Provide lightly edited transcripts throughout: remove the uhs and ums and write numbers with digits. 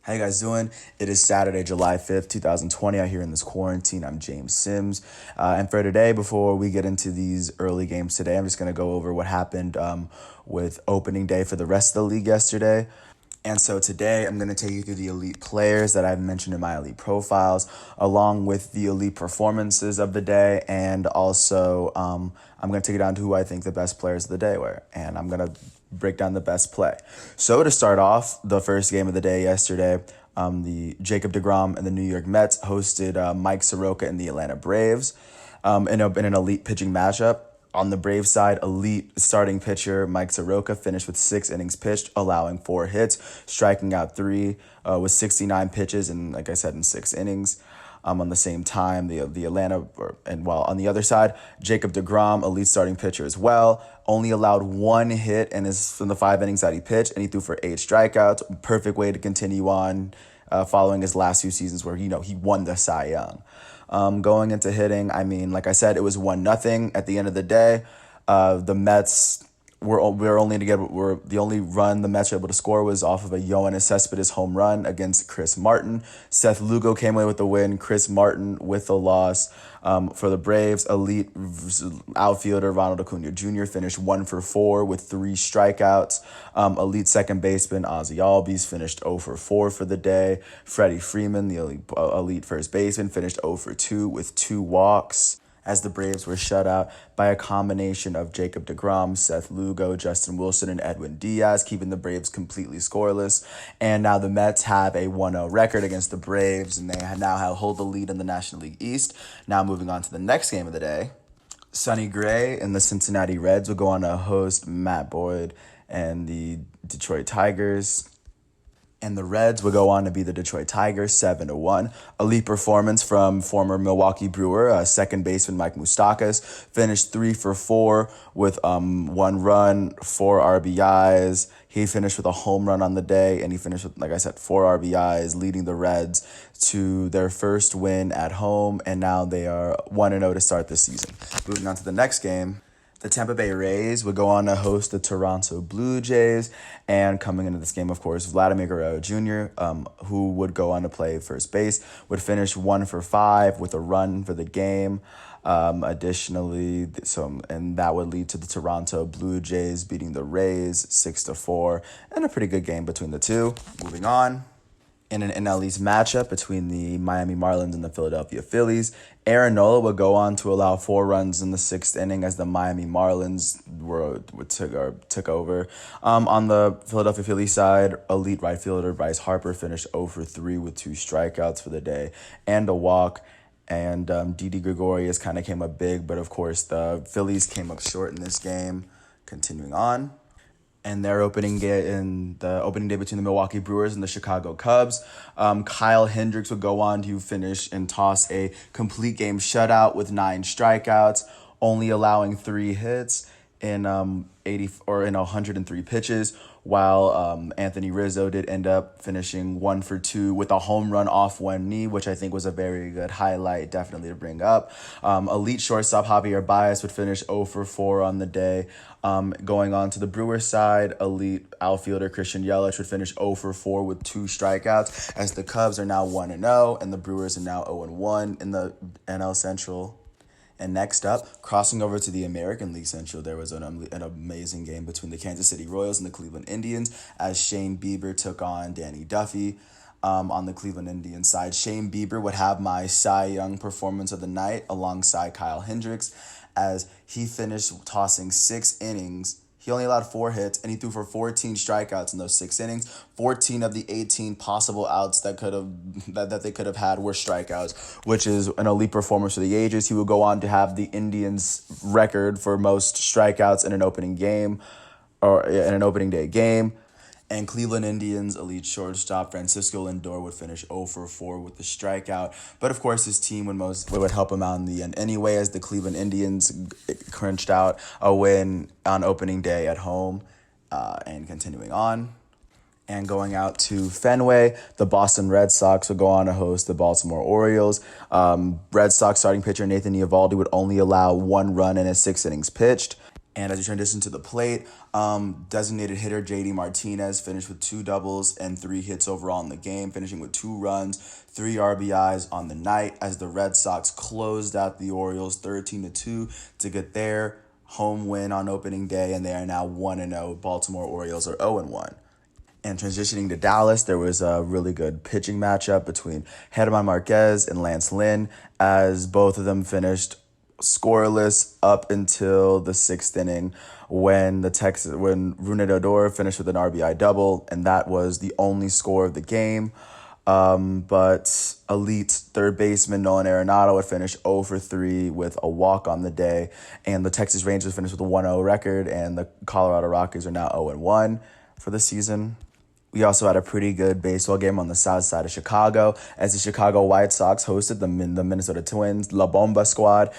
How you guys doing? It is Saturday, July 5th, 2020. Out here in this quarantine, I'm James Sims. And for today, before we get into these early games today, I'm just going to go over what happened with opening day for the rest of the league yesterday. And so today I'm going to take you through the elite players that I've mentioned in my elite profiles, along with the elite performances of the day. And also, I'm going to take it down to who I think the best players of the day were. And I'm going to break down the best play. So to start off, the first game of the day yesterday, the Jacob deGrom and the New York Mets hosted Mike Soroka and the Atlanta Braves in an elite pitching matchup. On the Braves side, elite starting pitcher Mike Soroka finished with 6 innings pitched, allowing 4 hits, striking out 3 with 69 pitches, and like I said, in 6 innings. On the same time, the Atlanta, while on the other side, Jacob deGrom, elite starting pitcher as well, only allowed 1 hit in the 5 innings that he pitched, and he threw for 8 strikeouts. Perfect way to continue on following his last few seasons where he won the Cy Young. Going into hitting, I mean, like I said, it was 1-0 at the end of the day. The Mets were the only run the Mets were able to score was off of a Yoenis Cespedes home run against Chris Martin. Seth Lugo came away with the win. Chris Martin with the loss. For the Braves, elite outfielder Ronald Acuna Jr. finished 1 for 4 with 3 strikeouts. Elite second baseman Ozzie Albies finished 0 for 4 for the day. Freddie Freeman, the elite first baseman, finished 0 for 2 with 2 walks, as the Braves were shut out by a combination of Jacob deGrom, Seth Lugo, Justin Wilson, and Edwin Diaz, keeping the Braves completely scoreless. And now the Mets have a 1-0 record against the Braves, and they now hold the lead in the National League East. Now moving on to the next game of the day. Sonny Gray and the Cincinnati Reds will go on to host Matt Boyd and the Detroit Tigers. And the Reds would go on to be the Detroit Tigers 7-1. Elite performance from former Milwaukee Brewer, second baseman Mike Moustakas, finished 3 for 4 with 1 run, 4 RBIs. He finished with a home run on the day, and he finished with, like I said, 4 RBIs, leading the Reds to their first win at home, and now they are 1-0 to start this season. Moving on to the next game. The Tampa Bay Rays would go on to host the Toronto Blue Jays. And coming into this game, of course, Vladimir Guerrero Jr., who would go on to play first base, would finish 1 for 5 with a run for the game. Additionally, and that would lead to the Toronto Blue Jays beating the Rays 6-4, and a pretty good game between the two. Moving on. In an NL East matchup between the Miami Marlins and the Philadelphia Phillies, Aaron Nola would go on to allow 4 runs in the 6th inning as the Miami Marlins took over. On the Philadelphia Phillies side, elite right fielder Bryce Harper finished 0 for 3 with 2 strikeouts for the day and a walk. And Didi Gregorius kind of came up big, but of course the Phillies came up short in this game. Continuing on. And their opening day between the Milwaukee Brewers and the Chicago Cubs, Kyle Hendricks would go on to finish and toss a complete game shutout with 9 strikeouts, only allowing 3 hits in 103 pitches, while Anthony Rizzo did end up finishing 1 for 2 with a home run off one knee, which I think was a very good highlight, definitely to bring up. Elite shortstop Javier Baez would finish 0 for 4 on the day. Going on to the Brewers side, elite outfielder Christian Yelich would finish 0 for 4 with 2 strikeouts, as the Cubs are now 1-0 and the Brewers are now 0-1 in the NL Central. And next up, crossing over to the American League Central, there was an amazing game between the Kansas City Royals and the Cleveland Indians as Shane Bieber took on Danny Duffy. On the Cleveland Indians side, Shane Bieber would have my Cy Young performance of the night alongside Kyle Hendricks, as he finished tossing 6 innings. He only allowed 4 hits, and he threw for 14 strikeouts in those 6 innings. 14 of the 18 possible outs that they could have had were strikeouts, which is an elite performance for the ages. He would go on to have the Indians' record for most strikeouts in an opening game, or in an opening day game. And Cleveland Indians elite shortstop Francisco Lindor would finish 0 for 4 with the strikeout. But of course, his team would help him out in the end anyway, as the Cleveland Indians crunched out a win on opening day at home. And continuing on. And going out to Fenway, the Boston Red Sox would go on to host the Baltimore Orioles. Red Sox starting pitcher Nathan Eovaldi would only allow 1 run in his 6 innings pitched. And as we transition to the plate, designated hitter JD Martinez finished with 2 doubles and 3 hits overall in the game, finishing with 2 runs, 3 RBIs on the night as the Red Sox closed out the Orioles 13-2 to get their home win on opening day, and they are now 1-0. Baltimore Orioles are 0-1. And transitioning to Dallas, there was a really good pitching matchup between German Marquez and Lance Lynn, as both of them finished scoreless up until the 6th inning when Rune Odor finished with an RBI double, and that was the only score of the game. But elite third baseman Nolan Arenado would finish 0 for 3 with a walk on the day, and the Texas Rangers finished with a 1-0 record, and the Colorado Rockies are now 0-1 for the season. We also had a pretty good baseball game on the south side of Chicago as the Chicago White Sox hosted the Minnesota Twins, La Bomba squad.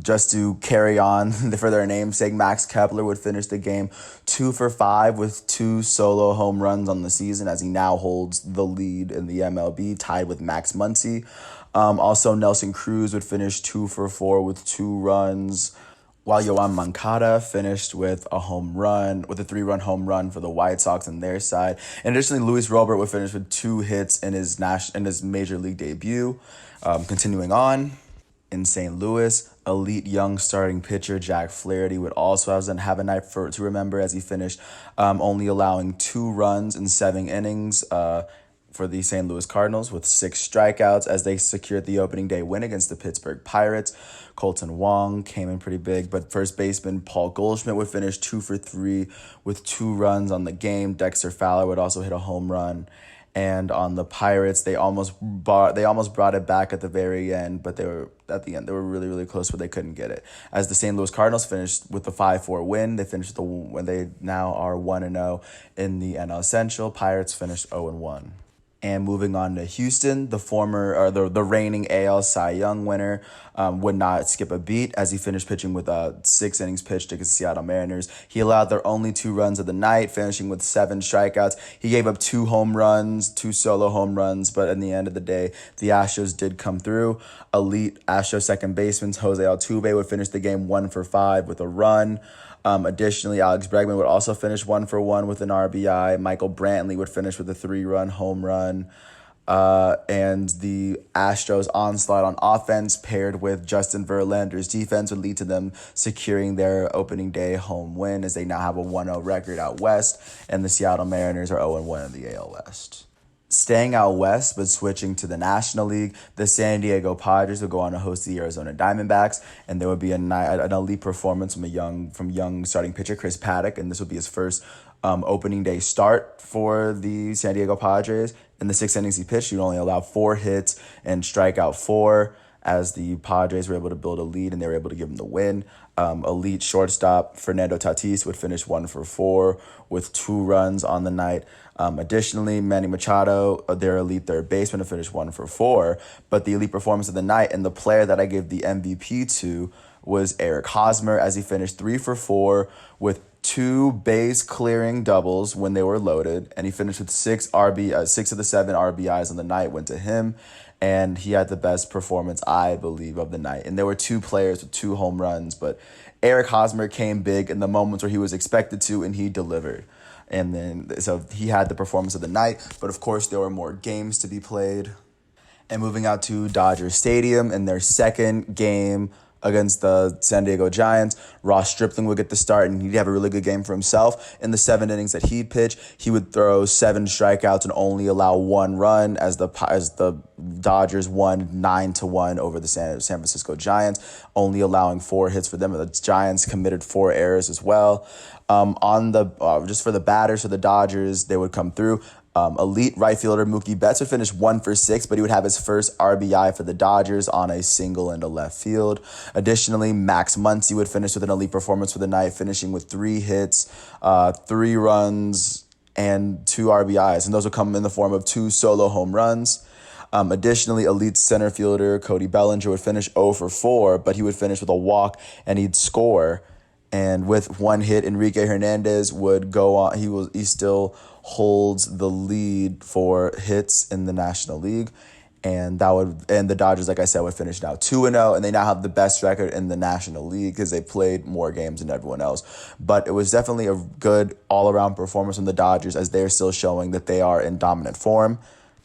Just to carry on for their namesake, Max Kepler would finish the game 2 for 5 with 2 solo home runs on the season as he now holds the lead in the MLB, tied with Max Muncy. Also, Nelson Cruz would finish 2 for 4 with 2 runs, while Yoan Moncada finished with a 3-run home run for the White Sox on their side. And additionally, Luis Robert would finish with 2 hits in his major league debut. Continuing on, in St. Louis, elite young starting pitcher Jack Flaherty would also have a night to remember as he finished only allowing 2 runs in 7 innings for the St. Louis Cardinals with 6 strikeouts as they secured the opening day win against the Pittsburgh Pirates. Colton Wong came in pretty big, but first baseman Paul Goldschmidt would finish 2 for 3 with 2 runs on the game. Dexter Fowler would also hit a home run. And on the Pirates, they almost brought it back at the very end, but they were really, really close, but they couldn't get it. As the St. Louis Cardinals finished with the 5-4 win, when they now are 1-0 in the NL Central. Pirates finished 0-1. And moving on to Houston, the reigning AL Cy Young winner would not skip a beat as he finished pitching with 6 innings pitched against the Seattle Mariners. He allowed their only 2 runs of the night, finishing with 7 strikeouts. He gave up 2 solo home runs, but in the end of the day, the Astros did come through. Elite Astros second baseman Jose Altuve would finish the game 1 for 5 with a run. Additionally, Alex Bregman would also finish 1 for 1 with an RBI. Michael Brantley would finish with a 3-run home run. And the Astros' onslaught on offense paired with Justin Verlander's defense would lead to them securing their opening day home win as they now have a 1-0 record out west, and the Seattle Mariners are 0-1 in the AL West. Staying out west, but switching to the National League, the San Diego Padres would go on to host the Arizona Diamondbacks, and there would be an elite performance from young starting pitcher Chris Paddock, and this would be his first opening day start for the San Diego Padres. In the 6 innings he pitched, he only allowed 4 hits and strike out 4, as the Padres were able to build a lead and they were able to give him the win. Elite shortstop Fernando Tatis would finish 1 for 4 with 2 runs on the night. Additionally, Manny Machado, their elite third baseman, would finish 1 for 4. But the elite performance of the night and the player that I gave the MVP to was Eric Hosmer, as he finished 3 for 4 with 2 base clearing doubles when they were loaded, and he finished with 6 of the 7 RBIs on the night went to him, and he had the best performance, I believe, of the night. And there were 2 players with 2 home runs, but Eric Hosmer came big in the moments where he was expected to, and he delivered. And then, so he had the performance of the night, but of course there were more games to be played. And moving out to Dodger Stadium in their second game against the San Diego Giants, Ross Stripling would get the start, and he'd have a really good game for himself. In the 7 innings that he'd pitch, he would throw 7 strikeouts and only allow 1 run as the Dodgers won 9-1 over the San Francisco Giants, only allowing 4 hits for them. The Giants committed 4 errors as well. Just for the batters for the Dodgers, they would come through. Elite right fielder Mookie Betts would finish 1 for 6, but he would have his first RBI for the Dodgers on a single into left field. Additionally, Max Muncy would finish with an elite performance for the night, finishing with 3 hits, 3 runs, and 2 RBIs, and those would come in the form of 2 solo home runs. Additionally, elite center fielder Cody Bellinger would finish 0 for 4, but he would finish with a walk and he'd score. And with 1 hit, Enrique Hernandez would go on. He still holds the lead for hits in the National League. and the Dodgers, like I said, would finish now 2-0, and they now have the best record in the National League because they played more games than everyone else. But it was definitely a good all-around performance from the Dodgers, as they're still showing that they are in dominant form.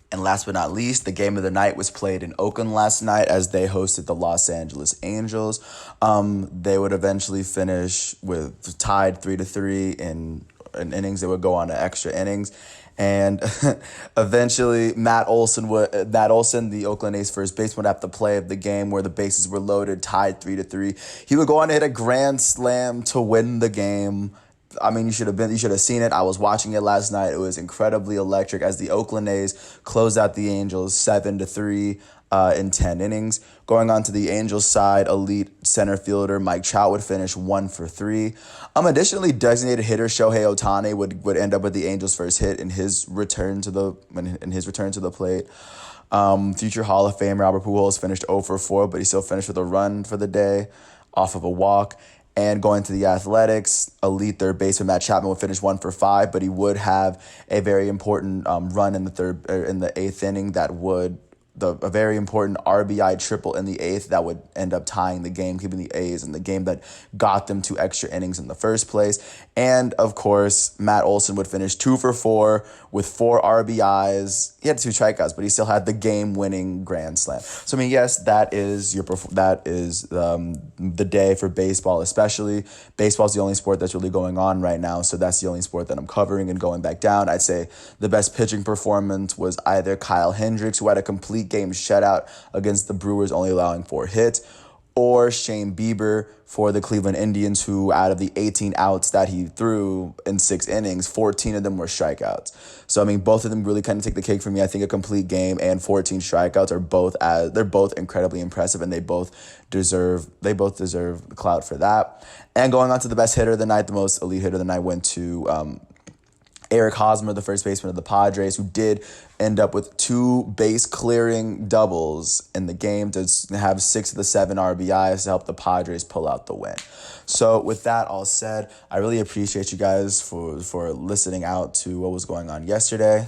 And last but not least, the game of the night was played in Oakland last night as they hosted the Los Angeles Angels. They would eventually finish with tied 3-3 in innings. They would go on to extra innings. And eventually, Matt Olson, the Oakland A's first baseman, would have to play of the game where the bases were loaded, tied 3-3. He would go on to hit a grand slam to win the game. I mean, you should have seen it. I was watching it last night. It was incredibly electric as the Oakland A's closed out the Angels 7-3 in 10 innings. Going on to the Angels side, elite center fielder Mike Trout would finish 1 for 3. Additionally, designated hitter Shohei Ohtani would end up with the Angels' first hit in his return to the plate. Future Hall of Famer Albert Pujols finished 0 for 4, but he still finished with a run for the day off of a walk. And going to the Athletics, elite third baseman Matt Chapman would finish 1 for 5, but he would have a very important run in the eighth inning a very important RBI triple in the eighth that would end up tying the game, keeping the A's in the game that got them to extra innings in the first place. And, of course, Matt Olson would finish 2 for 4 with 4 RBIs. He had 2 strikeouts, but he still had the game-winning grand slam. So, I mean, yes, that is the day for baseball, especially. Baseball is the only sport that's really going on right now, so that's the only sport that I'm covering. And going back down, I'd say the best pitching performance was either Kyle Hendricks, who had a complete game shutout against the Brewers, only allowing 4 hits, or Shane Bieber for the Cleveland Indians, who out of the 18 outs that he threw in 6 innings, 14 of them were strikeouts. So, I mean, both of them really kind of take the cake for me. I think a complete game and 14 strikeouts they're both incredibly impressive, and they both deserve the clout for that. And going on to the best hitter of the night, the most elite hitter of the night went to Eric Hosmer, the first baseman of the Padres, who did end up with 2 base-clearing doubles in the game to have 6 of the 7 RBIs to help the Padres pull out the win. So with that all said, I really appreciate you guys for listening out to what was going on yesterday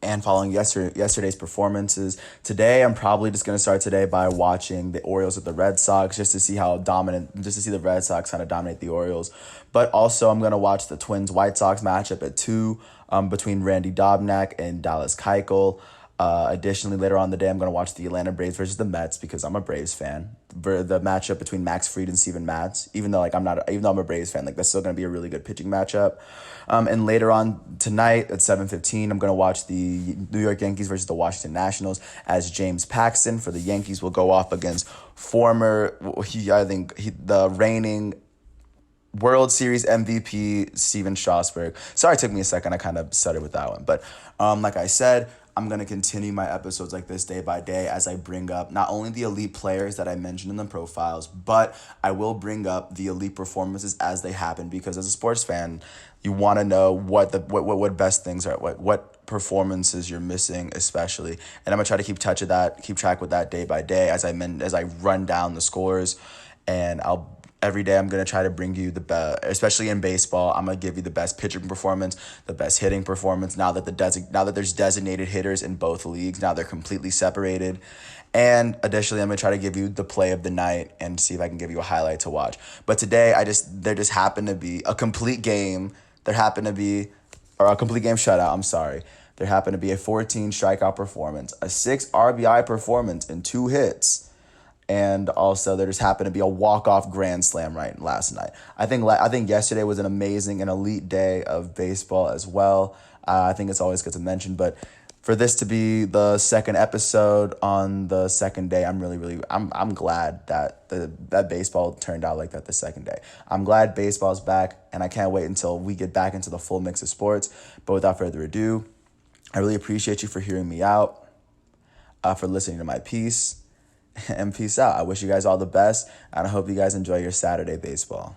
and following yesterday's performances. Today, I'm probably just going to start today by watching the Orioles with the Red Sox just to see the Red Sox kind of dominate the Orioles. But also, I'm going to watch the Twins-White Sox matchup at 2 between Randy Dobnak and Dallas Keuchel. Additionally, later on in the day, I'm going to watch the Atlanta Braves versus the Mets because I'm a Braves fan. The matchup between Max Fried and Steven Matz, even though I'm a Braves fan, that's still going to be a really good pitching matchup. And later on tonight at 7:15, I'm going to watch the New York Yankees versus the Washington Nationals as James Paxton for the Yankees will go off against the reigning World Series MVP Steven Strasburg. Sorry, it took me a second. I kind of stuttered with that one. But like I said, I'm going to continue my episodes like this day by day as I bring up not only the elite players that I mentioned in the profiles, but I will bring up the elite performances as they happen, because as a sports fan, you want to know what best things are, what performances you're missing especially. And I'm going to try to keep track with that day by day as I run down the scores, and every day I'm going to try to bring you the best, especially in baseball. I'm going to give you the best pitching performance, the best hitting performance. Now that there's designated hitters in both leagues, now they're completely separated. And additionally, I'm going to try to give you the play of the night and see if I can give you a highlight to watch. But today, there just happened to be a complete game. A complete game shutout, I'm sorry. There happened to be a 14 strikeout performance, a 6 RBI performance, and 2 hits. And also, there just happened to be a walk-off grand slam last night. I think yesterday was an amazing and elite day of baseball as well. I think it's always good to mention, but for this to be the second episode on the second day, I'm glad that baseball turned out like that the second day. I'm glad baseball's back, and I can't wait until we get back into the full mix of sports. But without further ado, I really appreciate you for hearing me out, for listening to my piece. And peace out. I wish you guys all the best, and I hope you guys enjoy your Saturday baseball.